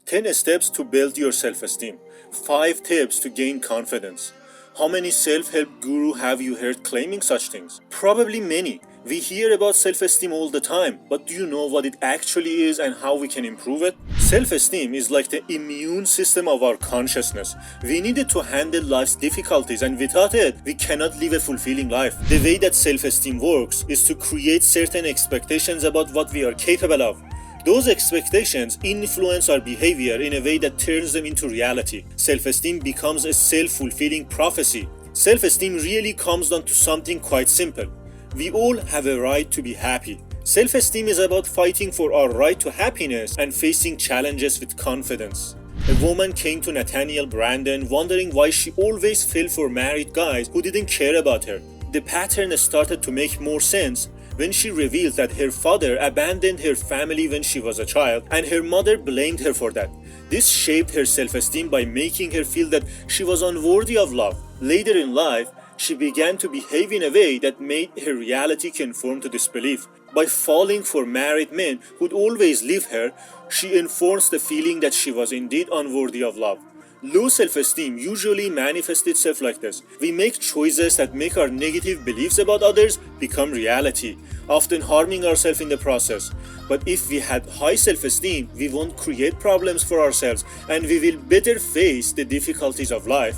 10 steps to build your self-esteem. 5 tips to gain confidence. How many self-help guru have you heard claiming such things? Probably many. We hear about self-esteem all the time, but do you know what it actually is and how we can improve it? Self-esteem is like the immune system of our consciousness. We need it to handle life's difficulties, and without it, we cannot live a fulfilling life. The way that self-esteem works is to create certain expectations about what we are capable of. Those expectations influence our behavior in a way that turns them into reality. Self-esteem becomes a self-fulfilling prophecy. Self-esteem really comes down to something quite simple. We all have a right to be happy. Self-esteem is about fighting for our right to happiness and facing challenges with confidence. A woman came to Nathaniel Branden wondering why she always fell for married guys who didn't care about her. The pattern started to make more sense when she revealed that her father abandoned her family when she was a child, and her mother blamed her for that. This shaped her self-esteem by making her feel that she was unworthy of love. Later in life, she began to behave in a way that made her reality conform to this belief. By falling for married men who'd always leave her, she enforced the feeling that she was indeed unworthy of love. Low self-esteem usually manifests itself like this. We make choices that make our negative beliefs about others become reality, often harming ourselves in the process. But if we had high self-esteem, we won't create problems for ourselves, and we will better face the difficulties of life.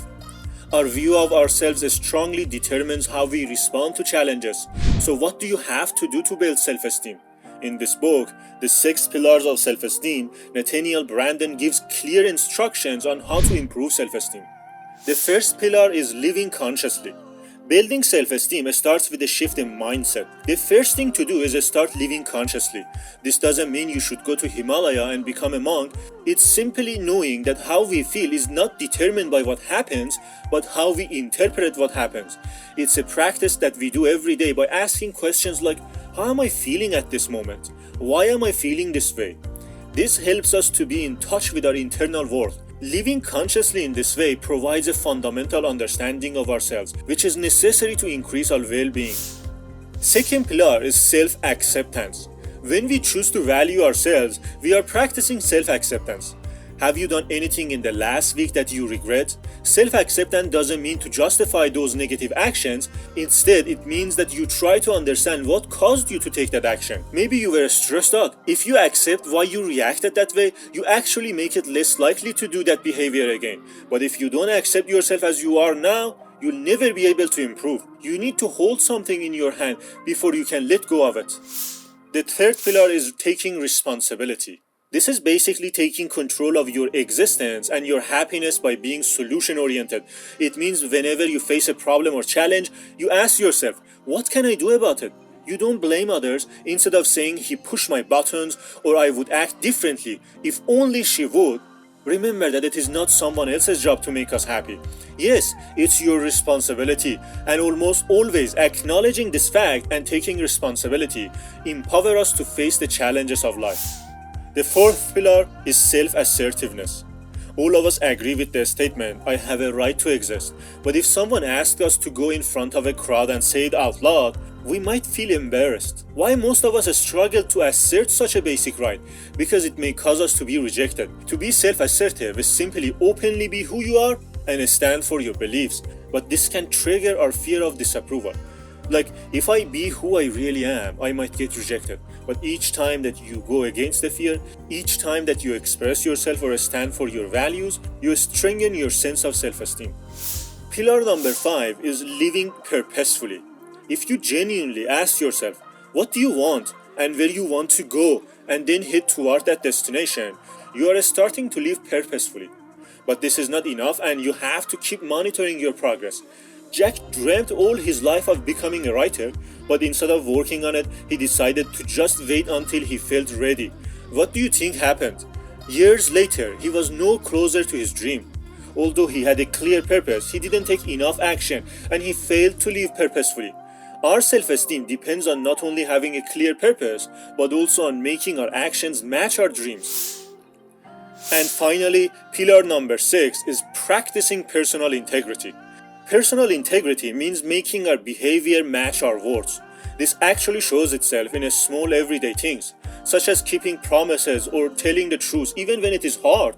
Our view of ourselves strongly determines how we respond to challenges. So what do you have to do to build self-esteem? In this book, The 6 Pillars of Self-Esteem, Nathaniel Branden gives clear instructions on how to improve self-esteem. The first pillar is living consciously. Building self-esteem starts with a shift in mindset. The first thing to do is start living consciously. This doesn't mean you should go to Himalaya and become a monk. It's simply knowing that how we feel is not determined by what happens, but how we interpret what happens. It's a practice that we do every day by asking questions like, how am I feeling at this moment? Why am I feeling this way? This helps us to be in touch with our internal world. Living consciously in this way provides a fundamental understanding of ourselves, which is necessary to increase our well-being. Second pillar is self-acceptance. When we choose to value ourselves, we are practicing self-acceptance. Have you done anything in the last week that you regret? Self-acceptance doesn't mean to justify those negative actions. Instead, it means that you try to understand what caused you to take that action. Maybe you were stressed out. If you accept why you reacted that way, you actually make it less likely to do that behavior again. But if you don't accept yourself as you are now, you'll never be able to improve. You need to hold something in your hand before you can let go of it. The third pillar is taking responsibility. This is basically taking control of your existence and your happiness by being solution-oriented. It means whenever you face a problem or challenge, you ask yourself, what can I do about it? You don't blame others. Instead of saying, he pushed my buttons, or I would act differently, if only she would, remember that it is not someone else's job to make us happy. Yes, it's your responsibility, and almost always acknowledging this fact and taking responsibility empower us to face the challenges of life. The fourth pillar is self-assertiveness. All of us agree with the statement, I have a right to exist. But if someone asks us to go in front of a crowd and say it out loud, we might feel embarrassed. Why most of us struggle to assert such a basic right? Because it may cause us to be rejected. To be self-assertive is simply openly be who you are and stand for your beliefs. But this can trigger our fear of disapproval. Like, if I be who I really am, I might get rejected. But each time that you go against the fear, each time that you express yourself or stand for your values, you strengthen your sense of self-esteem. Pillar number 5 is living purposefully. If you genuinely ask yourself, what do you want and where you want to go, and then head toward that destination, you are starting to live purposefully. But this is not enough, and you have to keep monitoring your progress. Jack dreamt all his life of becoming a writer, but instead of working on it, he decided to just wait until he felt ready. What do you think happened? Years later, he was no closer to his dream. Although he had a clear purpose, he didn't take enough action, and he failed to live purposefully. Our self-esteem depends on not only having a clear purpose, but also on making our actions match our dreams. And finally, pillar number 6 is practicing personal integrity. Personal integrity means making our behavior match our words. This actually shows itself in a small everyday things, such as keeping promises or telling the truth even when it is hard.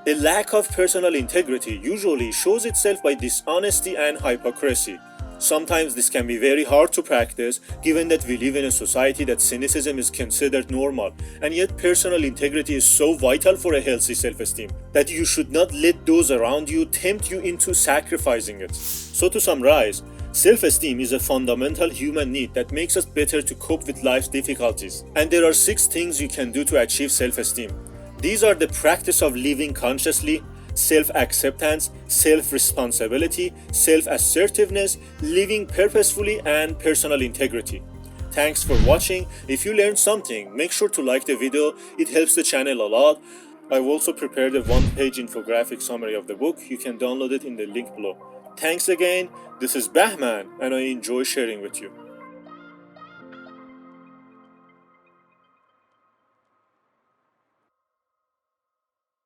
A lack of personal integrity usually shows itself by dishonesty and hypocrisy. Sometimes this can be very hard to practice given that we live in a society that cynicism is considered normal, and yet personal integrity is so vital for a healthy self-esteem that you should not let those around you tempt you into sacrificing it. So to summarize, self-esteem is a fundamental human need that makes us better to cope with life's difficulties. And there are 6 things you can do to achieve self-esteem. These are the practice of living consciously, self-acceptance, self-responsibility, self-assertiveness, living purposefully, and personal integrity. Thanks for watching. If you learned something, make sure to like the video. It helps the channel a lot. I've also prepared a one-page infographic summary of the book. You can download it in the link below. Thanks again. This is Bahman, and I enjoy sharing with you.